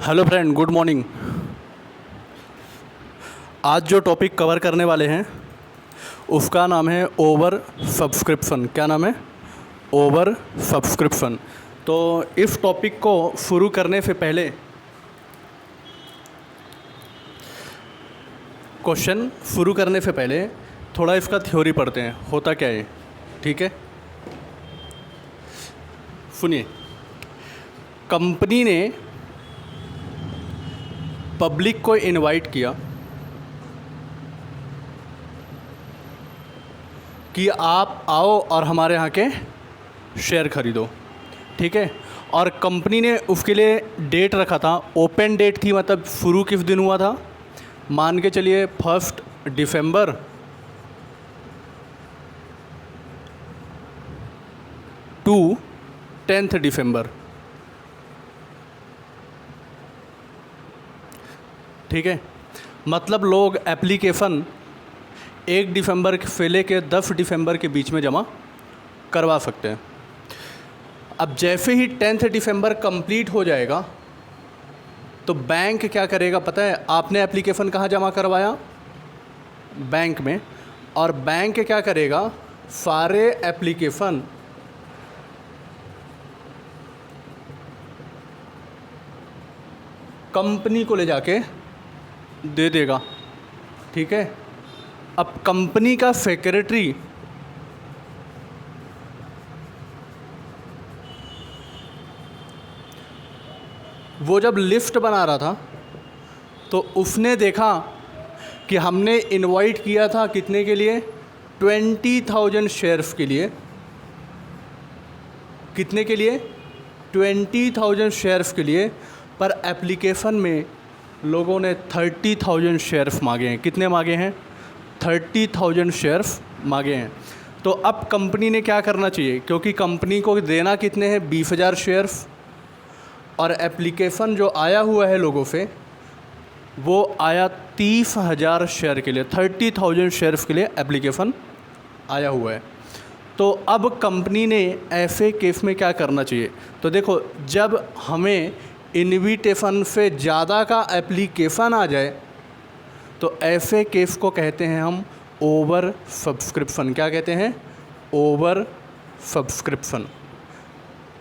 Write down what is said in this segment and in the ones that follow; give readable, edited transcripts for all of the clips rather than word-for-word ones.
Hello friend, good morning. आज जो topic cover करने वाले हैं उसका नाम है ओवर सब्सक्रिप्शन। क्या नाम है? Over subscription. तो इस टॉपिक को शुरू करने से पहले क्वेश्चन शुरू करने से पहले थोड़ा इसका थ्योरी पढ़ते हैं, होता क्या है। ठीक है, सुनिए। कंपनी ने पब्लिक को इनवाइट किया कि आप आओ और हमारे यहाँ के शेयर खरीदो। ठीक है, और कंपनी ने उसके लिए डेट रखा था, ओपन डेट थी, मतलब शुरू किस दिन हुआ था, मान के चलिए 1 दिसंबर टू 10 दिसंबर। ठीक है, मतलब लोग एप्लीकेशन 1 दिसंबर से लेके 10 दिसंबर के बीच में जमा करवा सकते हैं। अब जैसे ही 10 दिसंबर कंप्लीट हो जाएगा तो बैंक क्या करेगा पता है? आपने एप्लीकेशन कहाँ जमा करवाया? बैंक में। और बैंक क्या करेगा? सारे एप्लीकेशन कंपनी को ले जाके दे देगा। ठीक है, अब कंपनी का सेक्रेटरी वो जब लिस्ट बना रहा था तो उसने देखा कि हमने इनवाइट किया था कितने के लिए? 20,000 शेयर्स के लिए। कितने के लिए? 20,000 शेयर्स के लिए। पर एप्लीकेशन में लोगों ने 30,000 शेयर्स मांगे हैं। कितने मांगे हैं? 30,000 शेयर्स मांगे हैं। तो अब कंपनी ने क्या करना चाहिए? क्योंकि कंपनी को देना कितने हैं? 20,000 शेयर्स। और एप्लीकेशन जो आया हुआ है लोगों से वो आया 30,000 शेयर के लिए। 30,000 शेयर्स के लिए एप्लीकेशन आया हुआ है। तो अब कंपनी ने ऐसे केस में क्या करना चाहिए? तो देखो, जब हमें इनविटेशन से ज़्यादा का एप्लीकेशन आ जाए तो ऐसे केस को कहते हैं हम ओवर सब्सक्रिप्शन। क्या कहते हैं? Over subscription.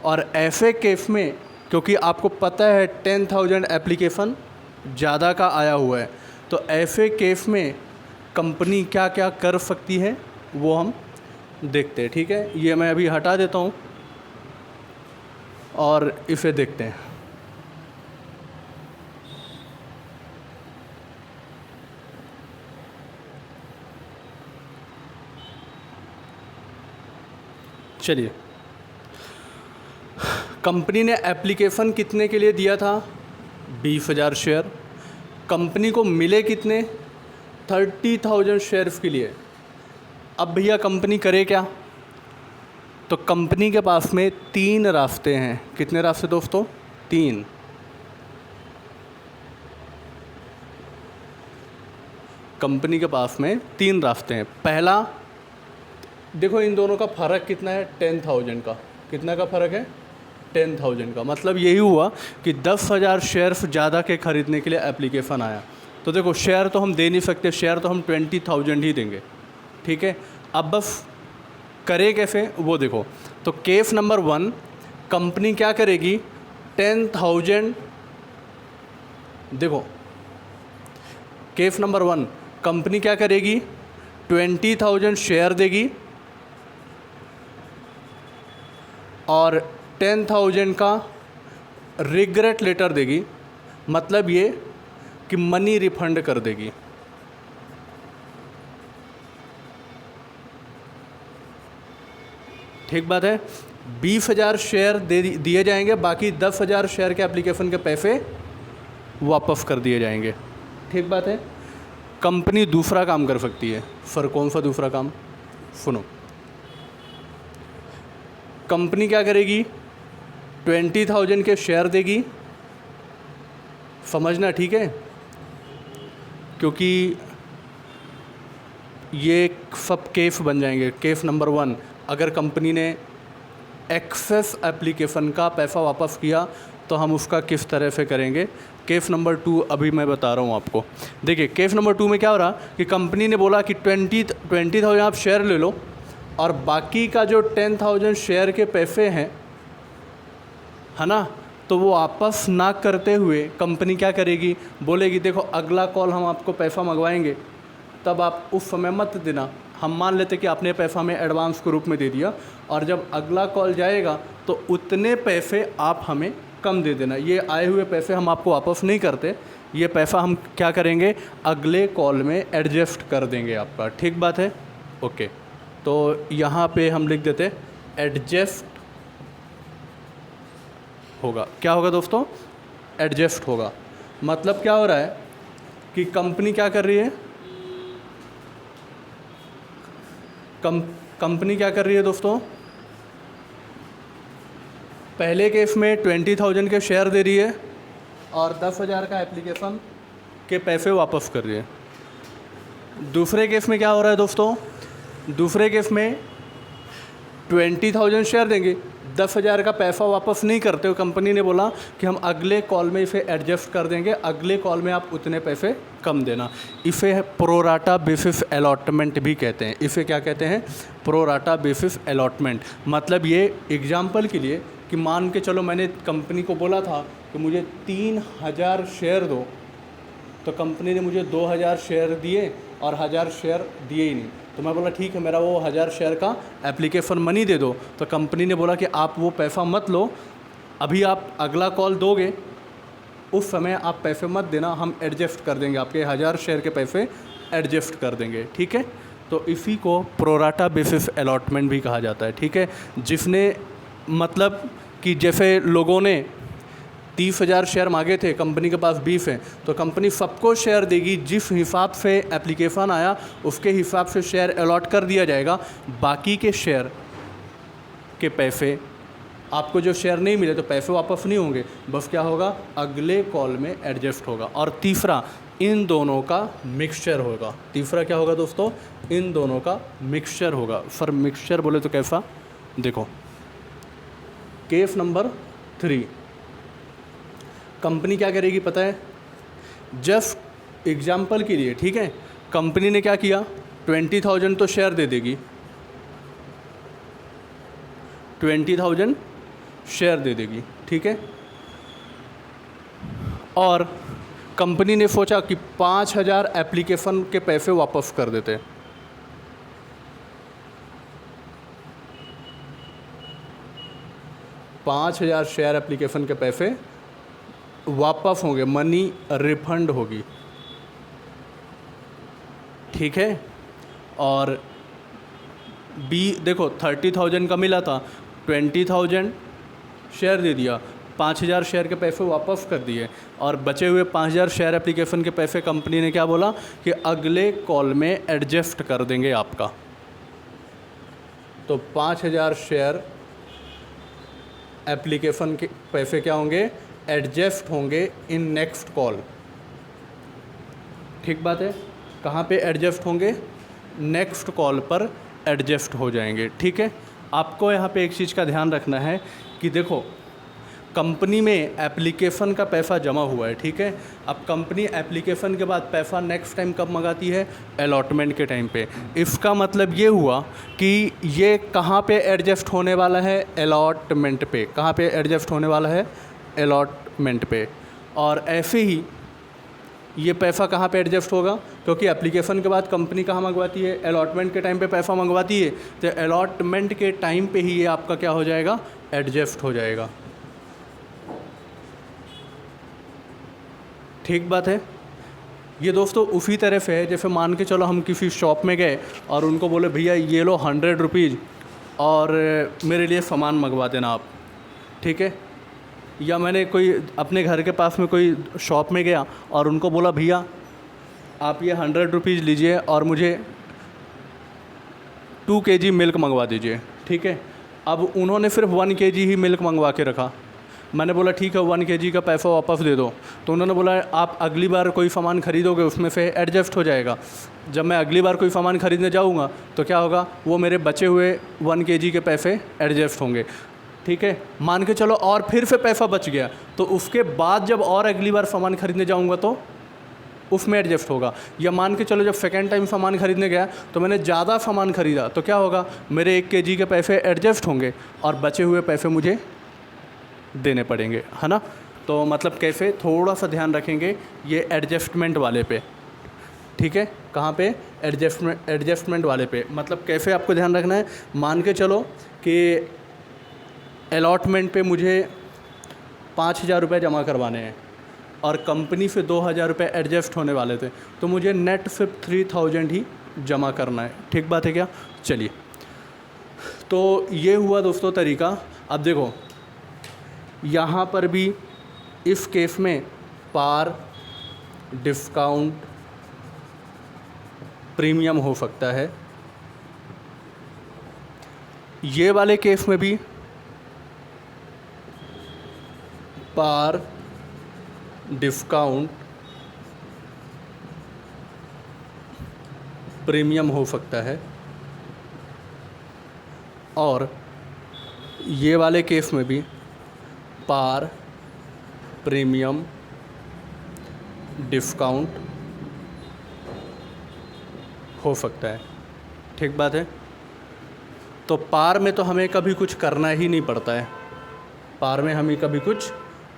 और ऐसे केस में क्योंकि आपको पता है 10,000 एप्लीकेशन ज़्यादा का आया हुआ है, तो ऐसे केस में कंपनी क्या क्या कर सकती है वो हम देखते हैं। ठीक है, ये मैं अभी हटा देता हूँ और इसे देखते हैं। चलिए, कंपनी ने एप्लीकेशन कितने के लिए दिया था? 20,000 शेयर। कंपनी को मिले कितने? 30,000 शेयर्स के लिए। अब भैया कंपनी करे क्या? तो कंपनी के पास में 3 रास्ते हैं। कितने रास्ते दोस्तों? 3। कंपनी के पास में 3 रास्ते हैं। पहला, देखो इन दोनों का फ़र्क कितना है? 10,000 का। कितना का फ़र्क है? 10,000 का। मतलब यही हुआ कि 10,000 शेयर्स ज़्यादा के ख़रीदने के लिए एप्लीकेशन आया। तो देखो, शेयर तो हम दे नहीं सकते, शेयर तो हम 20,000 ही देंगे। ठीक है, अब बस करे कैसे वो देखो। तो केस नंबर 1, कंपनी क्या करेगी? 10,000। देखो, केस नंबर 1, कंपनी क्या करेगी? 20,000 शेयर देगी और 10,000 का रिग्रेट लेटर देगी। मतलब ये कि मनी रिफंड कर देगी। ठीक बात है। 20,000 शेयर दे दिए जाएंगे, बाकी 10,000 शेयर के एप्लीकेशन के पैसे वापस कर दिए जाएंगे। ठीक बात है। कंपनी दूसरा काम कर सकती है। सर कौन सा दूसरा काम? सुनो, कंपनी क्या करेगी? 20,000 के शेयर देगी। समझना, ठीक है? क्योंकि ये सब केस बन जाएंगे। केस नंबर 1, अगर कंपनी ने एक्सेस एप्लीकेशन का पैसा वापस किया तो हम उसका किस तरह से करेंगे। केस नंबर 2 अभी मैं बता रहा हूँ आपको। देखिए केस नंबर 2 में क्या हो रहा कि कंपनी ने बोला कि 20,000 आप शेयर ले लो और बाकी का जो 10,000 शेयर के पैसे हैं, है ना, तो वो वापस ना करते हुए कंपनी क्या करेगी, बोलेगी देखो अगला कॉल हम आपको पैसा मंगवाएंगे, तब आप उस समय मत देना। हम मान लेते कि आपने पैसा हमें एडवांस के रूप में दे दिया और जब अगला कॉल जाएगा तो उतने पैसे आप हमें कम दे देना। ये आए हुए पैसे हम आपको वापस नहीं करते, ये पैसा हम क्या करेंगे, अगले कॉल में एडजस्ट कर देंगे आपका। ठीक बात है, ओके। तो यहाँ पे हम लिख देते एडजस्ट होगा। क्या होगा दोस्तों, एडजस्ट होगा। मतलब क्या हो रहा है कि कंपनी क्या कर रही है, कंपनी क्या कर रही है दोस्तों, पहले केस में 20,000 के शेयर दे रही है और 10,000 का एप्लीकेशन के पैसे वापस कर रही है। दूसरे केस में क्या हो रहा है दोस्तों, दूसरे केस में 20,000 शेयर देंगे, 10,000 का पैसा वापस नहीं करते हो। कंपनी ने बोला कि हम अगले कॉल में इसे एडजस्ट कर देंगे, अगले कॉल में आप उतने पैसे कम देना। इसे प्रोराटा बेसिस अलॉटमेंट भी कहते हैं। इसे क्या कहते हैं, प्रोराटा बेसिस अलॉटमेंट। मतलब ये एग्जाम्पल के लिए कि मान के चलो मैंने कंपनी को बोला था कि मुझे 3,000 शेयर दो, तो कंपनी ने मुझे 2,000 शेयर दिए और 1,000 शेयर दिए ही नहीं। तो मैं बोला ठीक है, मेरा वो 1,000 शेयर का एप्लीकेशन मनी दे दो। तो कंपनी ने बोला कि आप वो पैसा मत लो, अभी आप अगला कॉल दोगे उस समय आप पैसे मत देना, हम एडजस्ट कर देंगे, आपके 1,000 शेयर के पैसे एडजस्ट कर देंगे। ठीक है, तो इसी को प्रोराटा बेसिस अलॉटमेंट भी कहा जाता है। ठीक है, जिसने मतलब कि जैसे लोगों ने 30,000 शेयर मांगे थे, कंपनी के पास 20 हैं, तो कंपनी सबको शेयर देगी, जिस हिसाब से एप्लीकेशन आया उसके हिसाब से शेयर अलॉट कर दिया जाएगा। बाकी के शेयर के पैसे, आपको जो शेयर नहीं मिले तो पैसे वापस नहीं होंगे, बस क्या होगा, अगले कॉल में एडजस्ट होगा। और तीसरा, इन दोनों का मिक्सचर होगा। तीसरा क्या होगा दोस्तों, इन दोनों का मिक्सचर होगा। सर मिक्सचर बोले तो कैसा, देखो केस नंबर 3, कंपनी क्या करेगी पता है, जस्ट एग्जाम्पल के लिए, ठीक है, कंपनी ने क्या किया, 20,000 तो शेयर दे देगी, 20,000 शेयर दे देगी, ठीक है। और कंपनी ने सोचा कि 5,000 एप्लीकेशन के पैसे वापस कर देते। $5,000 शेयर एप्लीकेशन के पैसे वापस होंगे, मनी रिफंड होगी, ठीक है। और देखो 30,000 का मिला था, 20,000 शेयर दे दिया, 5,000 शेयर के पैसे वापस कर दिए और बचे हुए 5,000 शेयर एप्लीकेशन के पैसे कंपनी ने क्या बोला कि अगले कॉल में एडजस्ट कर देंगे आपका। तो 5,000 शेयर एप्लीकेशन के पैसे क्या होंगे, एडजस्ट होंगे इन नेक्स्ट कॉल। ठीक बात है, कहाँ पे एडजस्ट होंगे, नेक्स्ट कॉल पर एडजस्ट हो जाएंगे। ठीक है, आपको यहाँ पे एक चीज़ का ध्यान रखना है कि देखो कंपनी में एप्लीकेशन का पैसा जमा हुआ है, ठीक है। अब कंपनी एप्लीकेशन के बाद पैसा नेक्स्ट टाइम कब मंगाती है, अलॉटमेंट के टाइम पे। इसका मतलब ये हुआ कि ये कहाँ पे एडजस्ट होने वाला है, अलॉटमेंट पे। कहाँ पे एडजस्ट होने वाला है, अलॉटमेंट पे। और ऐसे ही ये पैसा कहाँ पे एडजस्ट होगा, क्योंकि एप्लीकेशन के बाद कंपनी कहाँ मंगवाती है, अलॉटमेंट के टाइम पे पैसा मंगवाती है, तो अलॉटमेंट के टाइम पे ही ये आपका क्या हो जाएगा, एडजस्ट हो जाएगा। ठीक बात है। ये दोस्तों उसी तरह से है जैसे मान के चलो हम किसी शॉप में गए और उनको बोले भैया ये लो 100 रुपीज़ और मेरे लिए सामान मंगवा देना आप, ठीक है। या मैंने कोई अपने घर के पास में कोई शॉप में गया और उनको बोला भैया आप ये 100 रुपीज़ लीजिए और मुझे 2 kg मिल्क मंगवा दीजिए, ठीक है। अब उन्होंने सिर्फ 1 kg ही मिल्क मंगवा के रखा। मैंने बोला ठीक है 1 kg का पैसा वापस दे दो, तो उन्होंने बोला आप अगली बार कोई सामान ख़रीदोगे उसमें से एडजस्ट हो जाएगा। जब मैं अगली बार कोई सामान ख़रीदने जाऊंगा तो क्या होगा, वो मेरे बचे हुए 1 kg के पैसे एडजस्ट होंगे। ठीक है, मान के चलो और फिर से पैसा बच गया तो उसके बाद जब और अगली बार सामान खरीदने जाऊंगा तो उसमें एडजस्ट होगा। या मान के चलो जब सेकेंड टाइम सामान खरीदने गया तो मैंने ज़्यादा सामान खरीदा तो क्या होगा, मेरे 1 kg के पैसे एडजस्ट होंगे और बचे हुए पैसे मुझे देने पड़ेंगे, है ना। तो मतलब कैसे थोड़ा सा ध्यान रखेंगे ये एडजस्टमेंट वाले पे, ठीक है। कहाँ पे, एडजस्टमेंट वाले पे। मतलब कैसे आपको ध्यान रखना है, मान के चलो कि अलॉटमेंट पे मुझे 5,000 रुपये जमा करवाने हैं और कंपनी से 2,000 रुपये एडजस्ट होने वाले थे, तो मुझे नेट सिर्फ 3,000 ही जमा करना है। ठीक बात है क्या। चलिए, तो ये हुआ दोस्तों तरीका। अब देखो यहाँ पर भी इस केस में पार, डिस्काउंट, प्रीमियम हो सकता है। ये वाले केस में भी पार, डिस्काउंट, प्रीमियम हो सकता है। और ये वाले केस में भी पार, प्रीमियम, डिस्काउंट हो सकता है। ठीक बात है। तो पार में तो हमें कभी कुछ करना ही नहीं पड़ता है, पार में हमें कभी कुछ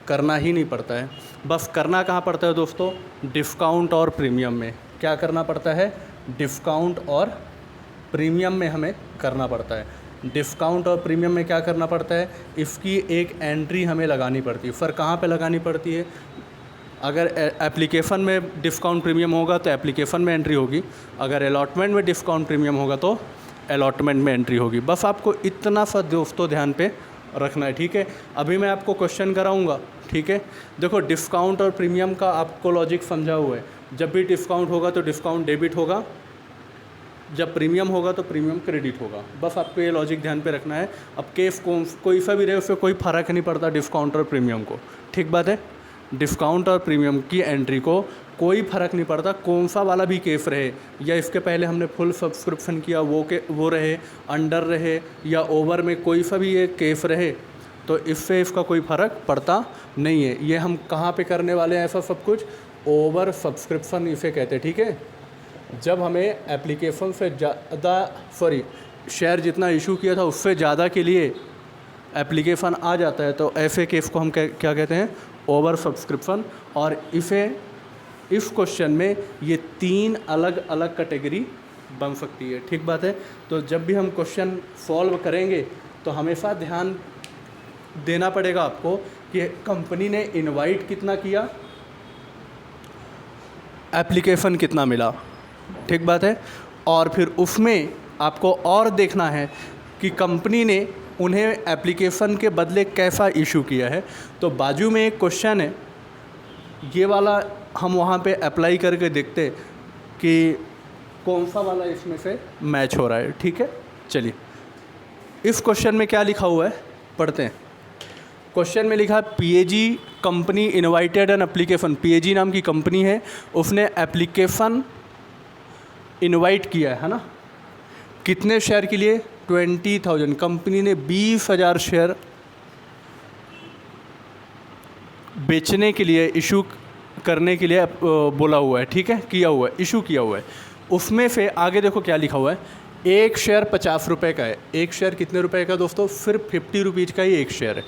करना ही नहीं पड़ता है। बस करना कहाँ पड़ता है दोस्तों, डिस्काउंट और प्रीमियम में। क्या करना पड़ता है, डिस्काउंट और प्रीमियम में हमें करना पड़ता है। डिस्काउंट और प्रीमियम में क्या करना पड़ता है, इसकी एक एंट्री हमें लगानी पड़ती है। फिर कहाँ पे लगानी पड़ती है, अगर एप्लीकेशन में डिस्काउंट प्रीमियम होगा तो एप्लीकेशन में एंट्री होगी, अगर अलॉटमेंट में डिस्काउंट प्रीमियम होगा तो अलॉटमेंट में एंट्री होगी। बस आपको इतना सा दोस्तों ध्यान पे रखना है। ठीक है, अभी मैं आपको क्वेश्चन कराऊंगा। ठीक है, देखो डिस्काउंट और प्रीमियम का आपको लॉजिक समझा हुआ है। जब भी डिस्काउंट होगा तो डिस्काउंट डेबिट होगा, जब प्रीमियम होगा तो प्रीमियम क्रेडिट होगा। बस आपको ये लॉजिक ध्यान पे रखना है। अब केस कोई सा भी रहे उससे कोई फ़र्क नहीं पड़ता डिस्काउंट और प्रीमियम को। ठीक बात है, डिस्काउंट और प्रीमियम की एंट्री को कोई फ़र्क नहीं पड़ता, कौन सा वाला भी केस रहे, या इसके पहले हमने फुल सब्सक्रिप्शन किया वो रहे, अंडर रहे या ओवर में कोई सा भी ये केस रहे, तो इससे इसका कोई फ़र्क पड़ता नहीं है। ये हम कहाँ पे करने वाले हैं ऐसा सब कुछ, ओवर सब्सक्रिप्शन इसे कहते हैं। ठीक है, जब हमें एप्लीकेशन से ज़्यादा शेयर जितना इशू किया था उससे ज़्यादा के लिए एप्लीकेशन आ जाता है तो ऐसे केस को हम क्या कहते हैं, ओवर सब्सक्रिप्शन। और इसे इस क्वेश्चन में ये 3 अलग अलग कैटेगरी बन सकती है। ठीक बात है। तो जब भी हम क्वेश्चन सॉल्व करेंगे तो हमेशा ध्यान देना पड़ेगा आपको कि कंपनी ने इनवाइट कितना किया, एप्लीकेशन कितना मिला। ठीक बात है। और फिर उसमें आपको और देखना है कि कंपनी ने उन्हें एप्लीकेशन के बदले कैसा इशू किया है। तो बाजू में एक क्वेश्चन है, ये वाला हम वहाँ पे अप्लाई करके देखते कि कौन सा वाला इसमें से मैच हो रहा है। ठीक है, चलिए इस क्वेश्चन में क्या लिखा हुआ है पढ़ते हैं। क्वेश्चन में लिखा है PAG company invited an application. PAG नाम की कंपनी है, उसने एप्लीकेशन इनवाइट किया है ना, कितने शेयर के लिए, 20,000। कंपनी ने 20,000 शेयर बेचने के लिए, इशू करने के लिए बोला हुआ है। ठीक है, किया हुआ है, इशू किया हुआ है। उसमें से आगे देखो क्या लिखा हुआ है, एक शेयर 50 रुपये का है। एक शेयर कितने रुपए का दोस्तों, सिर्फ 50 रुपीज़ का ही एक शेयर है।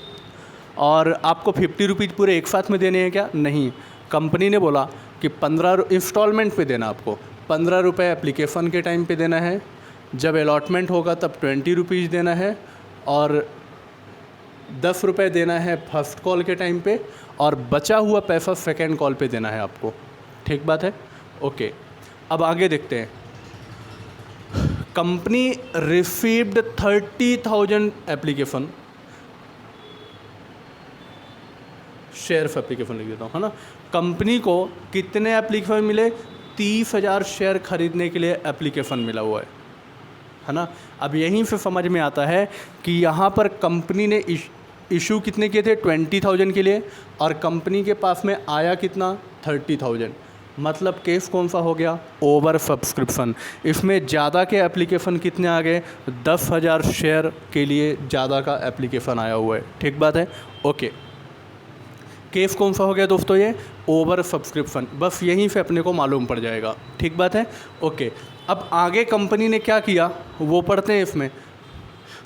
और आपको 50 रुपीज़ पूरे एक साथ में देने हैं क्या, नहीं। कंपनी ने बोला कि 15 इंस्टॉलमेंट पे देना, आपको 15 रुपये एप्लीकेशन के टाइम पे देना है, जब अलॉटमेंट होगा तब 20 रुपीज़ देना है, और 10 रुपये देना है फर्स्ट कॉल के टाइम पे, और बचा हुआ पैसा सेकेंड कॉल पे देना है आपको। ठीक बात है, ओके। अब आगे देखते हैं। Company received 30,000 application, share application लिख देता हूँ, है ना। कंपनी को कितने एप्लीकेशन मिले, 30,000 शेयर खरीदने के लिए एप्लीकेशन मिला हुआ है ना। अब यहीं से समझ में आता है कि यहाँ पर कंपनी ने इशू कितने किए थे, 20,000 के लिए, और कंपनी के पास में आया कितना, 30,000। मतलब केस कौन सा हो गया, ओवर सब्सक्रिप्शन। इसमें ज़्यादा के एप्लीकेशन कितने आ गए, 10,000 शेयर के लिए ज़्यादा का एप्लीकेशन आया हुआ है, ठीक बात है। ओके, केस कौन सा हो गया दोस्तों, ये ओवर सब्सक्रिप्शन, बस यहीं से अपने को मालूम पड़ जाएगा, ठीक बात है। ओके, अब आगे कंपनी ने क्या किया वो पढ़ते हैं इसमें।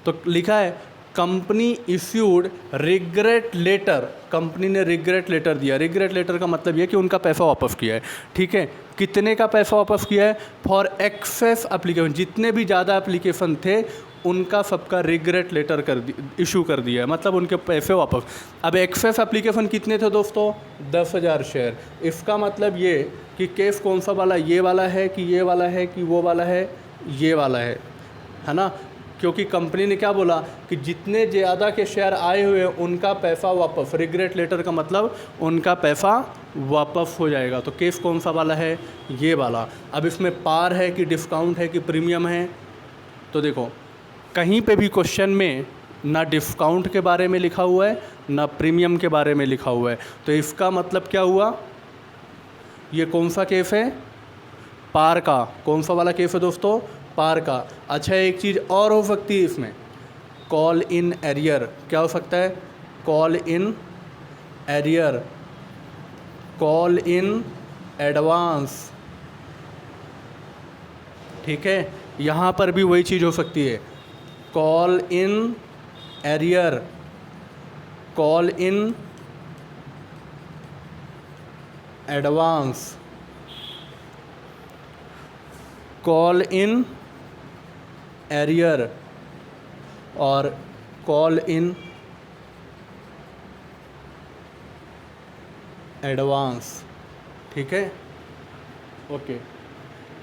तो लिखा है company issued regret letter, company ने रिग्रेट लेटर दिया। रिग्रेट लेटर का मतलब ये कि उनका पैसा वापस किया है, ठीक है। कितने का पैसा वापस किया है, फॉर एक्सेस एप्लीकेशन, जितने भी ज़्यादा एप्लीकेशन थे उनका सबका रिग्रेट लेटर इशू कर दिया है, मतलब उनके पैसे वापस। अब एक्सेस एप्लीकेशन कितने थे दोस्तों, 10,000 शेयर। इसका मतलब ये कि केस कौन सा वाला, ये वाला है कि ये वाला है कि वो वाला है, ये वाला है ना। क्योंकि कंपनी ने क्या बोला कि जितने ज़्यादा के शेयर आए हुए हैं उनका पैसा वापस, रिग्रेट लेटर का मतलब उनका पैसा वापस हो जाएगा। तो केस कौन सा वाला है, ये वाला। अब इसमें पार है कि डिस्काउंट है कि प्रीमियम है, तो देखो कहीं पे भी क्वेश्चन में ना डिस्काउंट के बारे में लिखा हुआ है ना प्रीमियम के बारे में लिखा हुआ है। तो इसका मतलब क्या हुआ, ये कौन सा केस है, पार का। कौन सा वाला केस है दोस्तों, पार का। अच्छा, एक चीज़ और हो सकती है इसमें, कॉल इन एरियर। क्या हो सकता है, call in arrear, call in advance, ठीक है। यहाँ पर भी वही चीज़ हो सकती है, call in arrear, call in advance, call in arrear और कॉल इन एडवांस, ठीक है। ओके,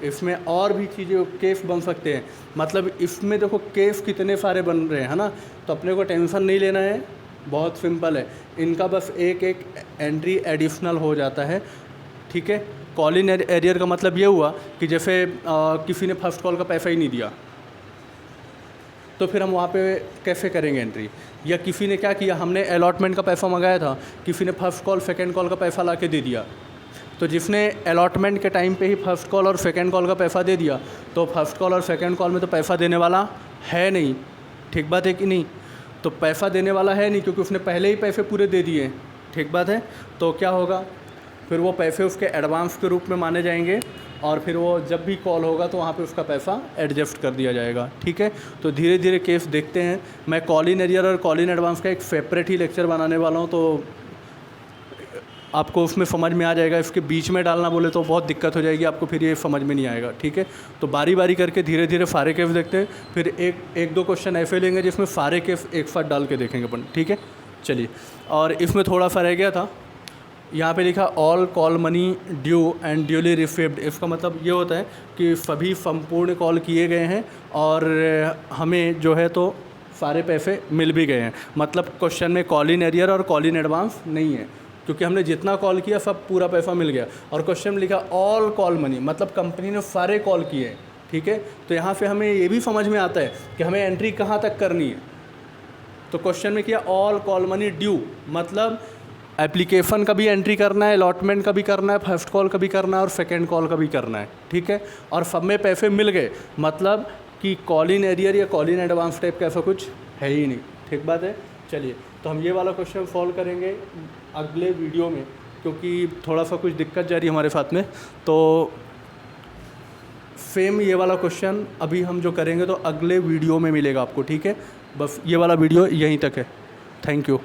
इसमें और भी चीज़ें केस बन सकते हैं, मतलब इसमें देखो केस कितने सारे बन रहे हैं, है ना। तो अपने को टेंशन नहीं लेना है, बहुत सिंपल है, इनका बस एक एक एंट्री एडिशनल हो जाता है, ठीक है। कॉल इन एरियर का मतलब ये हुआ कि जैसे किसी ने फर्स्ट कॉल का पैसा ही नहीं दिया, तो फिर हम वहाँ पे कैसे करेंगे एंट्री। या किसी ने क्या किया, हमने अलॉटमेंट का पैसा मंगाया था, किसी ने फर्स्ट कॉल सेकेंड कॉल का पैसा ला के दे दिया, तो जिसने अलॉटमेंट के टाइम पे ही फर्स्ट कॉल और सेकेंड कॉल का पैसा दे दिया, तो फर्स्ट कॉल और सेकेंड कॉल में तो पैसा देने वाला है नहीं, ठीक बात है कि नहीं। तो पैसा देने वाला है नहीं क्योंकि उसने पहले ही पैसे पूरे दे दिए, ठीक बात है। तो क्या होगा, फिर वो पैसे उसके एडवांस के रूप में माने जाएंगे और फिर वो जब भी कॉल होगा तो वहाँ पे उसका पैसा एडजस्ट कर दिया जाएगा, ठीक है। तो धीरे धीरे केस देखते हैं। मैं कॉल इन एरियर और कॉल इन एडवांस का एक सेपरेट ही लेक्चर बनाने वाला हूँ, तो आपको उसमें समझ में आ जाएगा। इसके बीच में डालना बोले तो बहुत दिक्कत हो जाएगी आपको, फिर ये समझ में नहीं आएगा, ठीक है। तो बारी बारी करके धीरे धीरे सारे केस देखते हैं, फिर एक दो क्वेश्चन ऐसे लेंगे जिसमें सारे केस एक साथ डाल के देखेंगे अपन, ठीक है। चलिए, और इसमें थोड़ा सा रह गया था, यहाँ पे लिखा all call money due and duly received. इसका मतलब ये होता है कि सभी संपूर्ण कॉल किए गए हैं और हमें जो है तो सारे पैसे मिल भी गए हैं। मतलब क्वेश्चन में कॉल इन एरियर और कॉल इन एडवांस नहीं है, क्योंकि हमने जितना कॉल किया सब पूरा पैसा मिल गया। और क्वेश्चन में लिखा ऑल कॉल मनी, मतलब कंपनी ने सारे कॉल किए हैं, ठीक है। तो यहाँ से हमें ये भी समझ में आता है कि हमें एंट्री कहाँ तक करनी है। तो क्वेश्चन में किया ऑल कॉल मनी ड्यू, मतलब एप्लीकेशन का भी एंट्री करना है, अलॉटमेंट का भी करना है, फर्स्ट कॉल का भी करना है और सेकेंड कॉल का भी करना है, ठीक है। और सब में पैसे मिल गए, मतलब कि कॉल इन एरियर या कॉल इन एडवांस टाइप का ऐसा कुछ है ही नहीं, ठीक बात है। चलिए, तो हम ये वाला क्वेश्चन सॉल्व करेंगे अगले वीडियो में, क्योंकि थोड़ा सा कुछ दिक्कत जा रही है हमारे साथ में। तो सेम ये वाला क्वेश्चन अभी हम जो करेंगे तो अगले वीडियो में मिलेगा आपको, ठीक है। बस ये वाला वीडियो यहीं तक है। Thank you.